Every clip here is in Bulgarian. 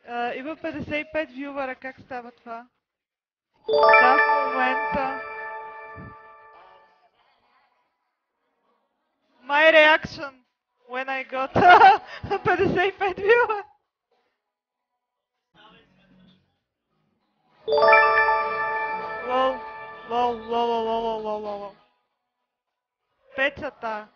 Има 55 вювара, как става това? Да, в момента. My reaction when I got 55 viewer. Лол, лол, лол, лол, лол, лол, лол. Пецата.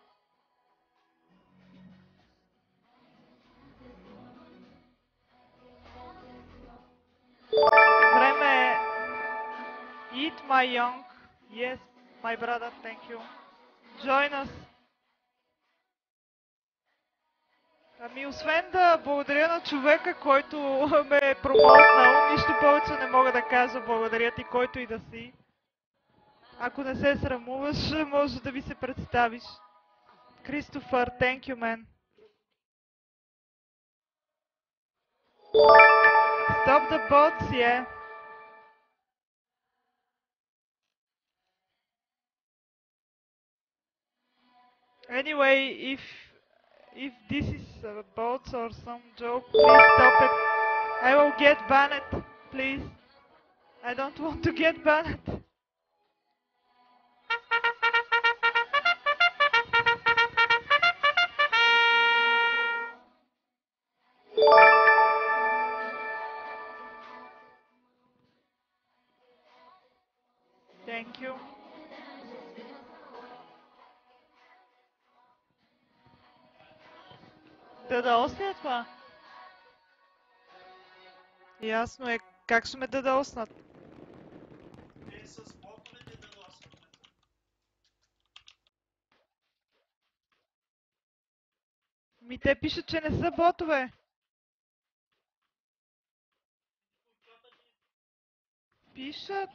Време е. Eat my young. Yes, my brother, thank you. Join us. Ами освен да благодаря на човека, който ме е промоутнал, нищо повече не мога да кажа. Благодаря ти, който и да си. Ако не се срамуваш, може да ви се представиш. Кристофър, thank you, man. Stop the bots, yeah. Anyway, if this is bots or some joke, please stop it. I will get banned, please. I don't want to get banned. Thank you. ДДОС ли е това? Ясно е. Как ще ме ДДОСнат? Ми те пишат, че не са ботове. Пишат.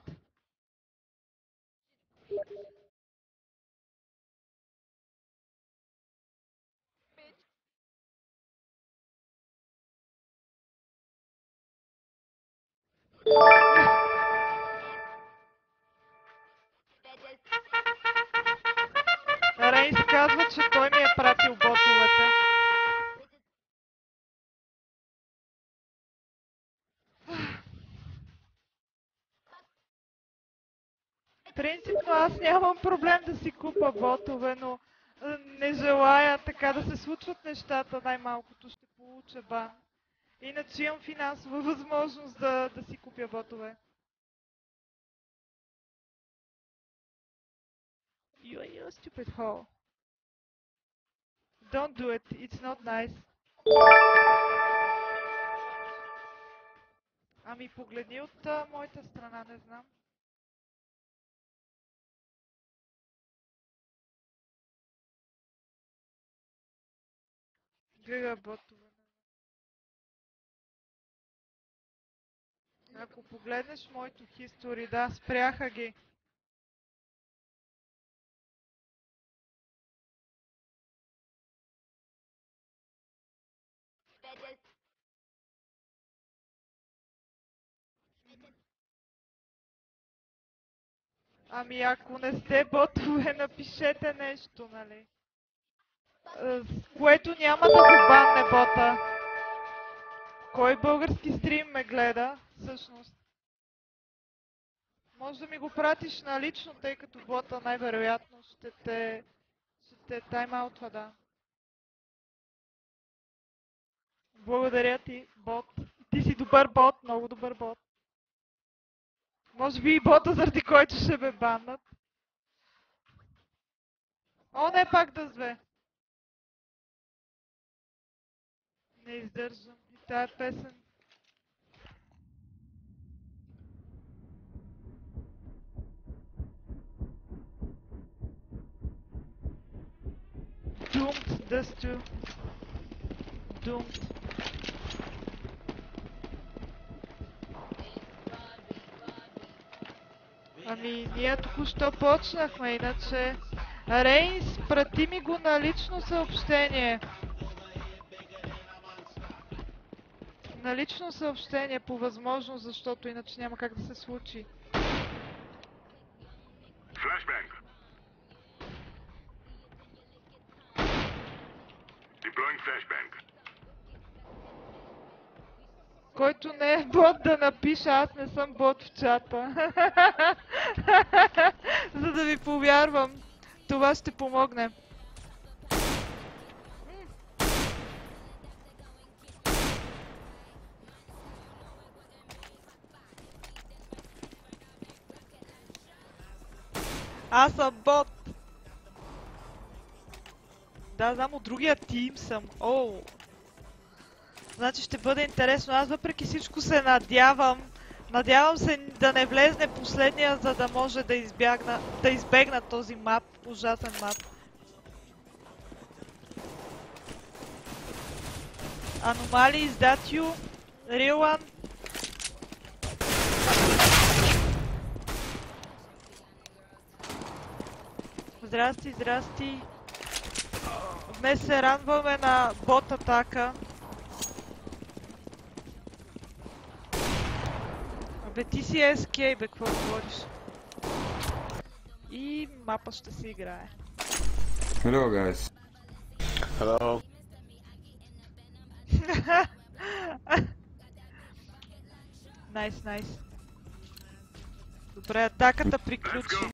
Рейнс казва, че той ми е пратил ботовете. Принципно аз нямам проблем да си купа ботове, но не желая така да се случват нещата. Най-малкото ще получа бан. Иначе имам финансова възможност да си купя ботове. You are a stupid hole. Don't do it, it's not nice. Ами погледни от моята страна, не знам. Гледа ботове. Ако погледнеш моето history, да, спряха ги. Ами ако не сте ботове, напишете нещо, нали? С което няма да го банне бота. Кой български стрим ме гледа, всъщност? Може да ми го пратиш на лично, тъй като бота най-вероятно ще те тайм-аутва, да. Благодаря ти, бот. Ти си добър бот, много добър бот. Може би и бота, заради който ще ме баннат. О, не пак да зве. Не издържам. И тая песен. Doomed, Dust2. Doomed. Ами, ние току-що почнахме, иначе... Рейнс, прати ми го на лично съобщение. На лично съобщение по възможност, защото иначе няма как да се случи. Flashbang. Deploying flashbang. Който не е бот да напише, аз не съм бот в чата. За да ви повярвам. Това ще помогне. Аз съм бот. Да, знам, от другия тим съм. Оу. Значи ще бъде интересно. Аз въпреки всичко се надявам. Надявам се да не влезне последния, за да може да избегна този мап. Ужасен мап. Anomaly, is that you? Real one? Здрасти, здрасти. Днес се ранваме на бот атака. Бе, ти си SK, бе, какво говориш? И мапа ще се играе. Hello guys. Hello. Найс, найс. Добре, атаката приключи.